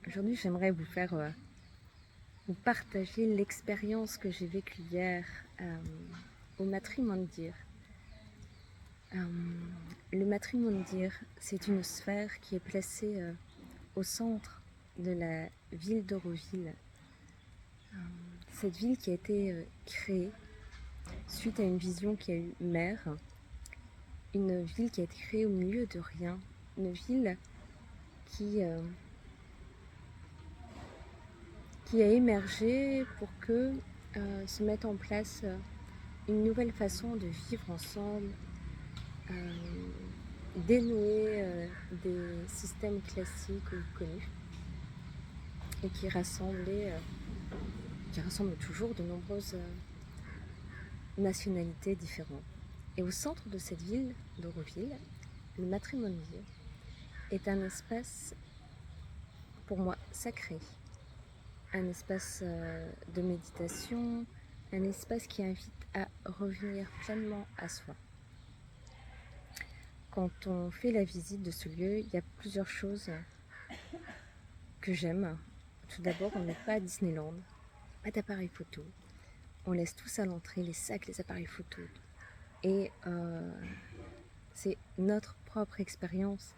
Aujourd'hui, j'aimerais vous partager l'expérience que j'ai vécue hier au Matrimondir. Le Matrimondir, c'est une sphère qui est placée au centre de la ville d'Auroville. Cette ville qui a été créée suite à une vision qui a eu mère, une ville qui a été créée au milieu de rien, une ville qui a émergé pour que se mette en place une nouvelle façon de vivre ensemble, dénouer des systèmes classiques ou connus, et qui rassemble toujours de nombreuses nationalités différentes. Et au centre de cette ville d'Auroville, le Matrimondier est un espace pour moi sacré, un espace de méditation, un espace qui invite à revenir pleinement à soi. Quand on fait la visite de ce lieu, il y a plusieurs choses que j'aime. Tout d'abord, on n'est pas à Disneyland, pas d'appareil photo. On laisse tous à l'entrée les sacs, les appareils photo. Et c'est notre propre expérience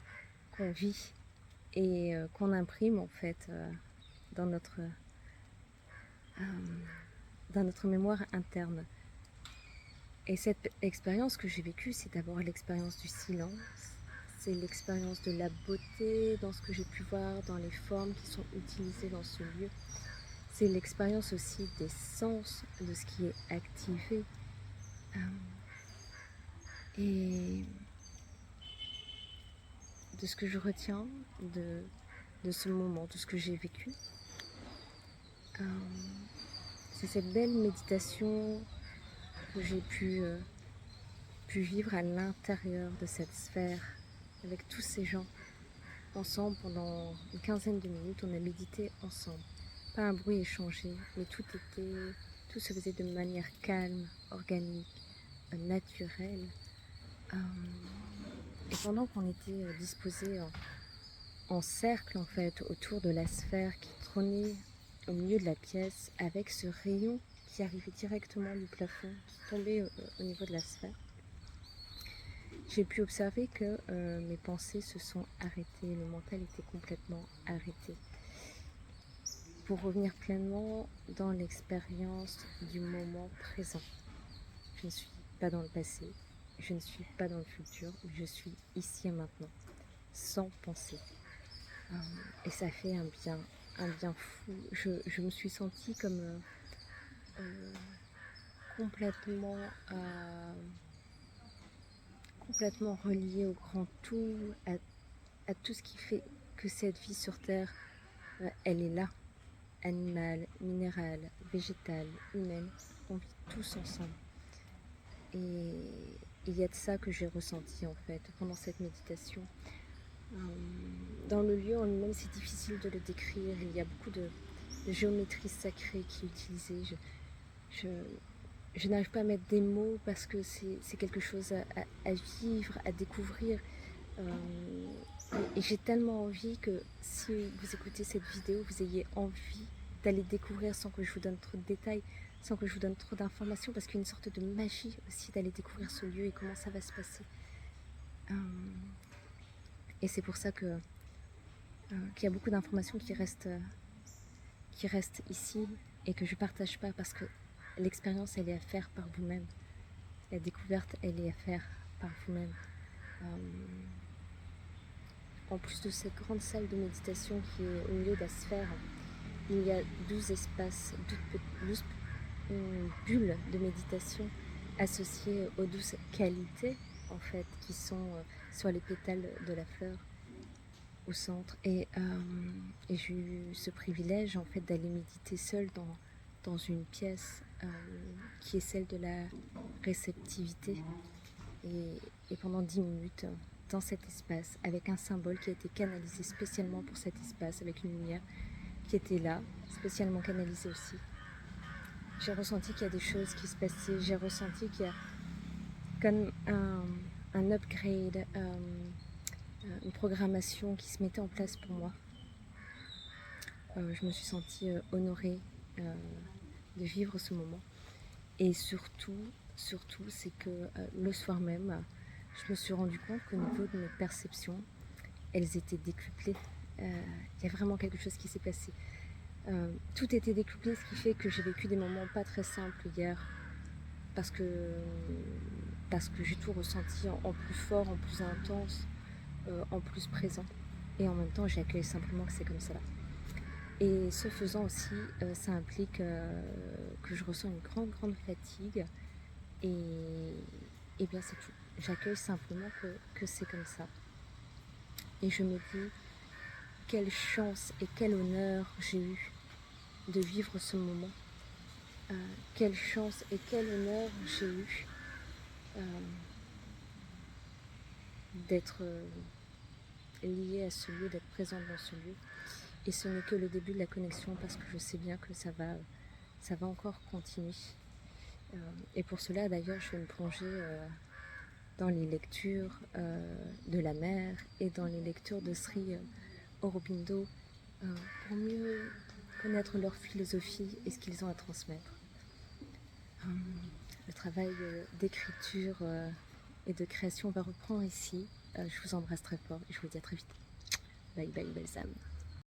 qu'on vit et qu'on imprime en fait dans notre mémoire interne. Et cette expérience que j'ai vécue, c'est d'abord l'expérience du silence, c'est l'expérience de la beauté dans ce que j'ai pu voir, dans les formes qui sont utilisées dans ce lieu. C'est l'expérience aussi des sens, de ce qui est activé. Et de ce que je retiens de ce moment, de ce que j'ai vécu. C'est cette belle méditation que j'ai pu vivre à l'intérieur de cette sphère, avec tous ces gens. Ensemble, pendant une quinzaine de minutes, on a médité ensemble. Pas un bruit échangé, mais tout se faisait de manière calme, organique, naturelle. Et pendant qu'on était disposés en cercle, en fait, autour de la sphère qui trônait au milieu de la pièce, avec ce rayon qui arrivait directement du plafond, qui tombait au niveau de la sphère, j'ai pu observer que mes pensées se sont arrêtées, le mental était complètement arrêté, pour revenir pleinement dans l'expérience du moment présent. Je ne suis pas dans le passé, je ne suis pas dans le futur, je suis ici et maintenant, sans penser. Et ça fait un bien fou. Je me suis sentie comme complètement reliée au grand tout, à tout ce qui fait que cette vie sur Terre, elle est là. Animale, minérale, végétale, humaine, on vit tous ensemble. Et il y a de ça que j'ai ressenti en fait pendant cette méditation. Dans le lieu en lui-même, c'est difficile de le décrire. Il y a beaucoup de géométrie sacrée qui est utilisée. Je n'arrive pas à mettre des mots parce que c'est quelque chose à vivre, à découvrir. Et j'ai tellement envie que si vous écoutez cette vidéo, vous ayez envie d'aller découvrir sans que je vous donne trop de détails, sans que je vous donne trop d'informations, parce qu'il y a une sorte de magie aussi d'aller découvrir ce lieu et comment ça va se passer. Et c'est pour ça qu'il y a beaucoup d'informations qui restent ici et que je ne partage pas, parce que l'expérience, elle est à faire par vous-même. La découverte, elle est à faire par vous-même. En plus de cette grande salle de méditation qui est au milieu de la sphère, il y a 12 espaces, 12 bulles de méditation associées aux 12 qualités en fait qui sont sur les pétales de la fleur au centre. Et j'ai eu ce privilège en fait d'aller méditer seule dans une pièce qui est celle de la réceptivité. Et pendant 10 minutes, dans cet espace, avec un symbole qui a été canalisé spécialement pour cet espace, avec une lumière qui était là, spécialement canalisée aussi. J'ai ressenti qu'il y a des choses qui se passaient, j'ai ressenti qu'il y a comme un upgrade, une programmation qui se mettait en place pour moi. je me suis sentie honorée de vivre ce moment. Et surtout, c'est que le soir même, je me suis rendu compte qu'au niveau de mes perceptions, elles étaient décuplées. Il y a vraiment quelque chose qui s'est passé. Tout était décuplé, ce qui fait que j'ai vécu des moments pas très simples hier, parce que, j'ai tout ressenti en plus fort, en plus intense, en plus présent. Et en même temps, j'accueille simplement que c'est comme ça là. Et ce faisant aussi, ça implique que je ressens une grande fatigue. Et bien c'est tout. J'accueille simplement que c'est comme ça. Et je me dis quelle chance et quel honneur j'ai eu de vivre ce moment. Quelle chance et quel honneur j'ai eu d'être liée à ce lieu, d'être présente dans ce lieu. Et ce n'est que le début de la connexion, parce que je sais bien que ça va encore continuer. Et pour cela, d'ailleurs, je vais me plonger dans les lectures de la mère et dans les lectures de Sri Aurobindo pour mieux connaître leur philosophie et ce qu'ils ont à transmettre. Le travail d'écriture et de création va reprendre ici. Je vous embrasse très fort et je vous dis à très vite. Bye bye, belles âmes.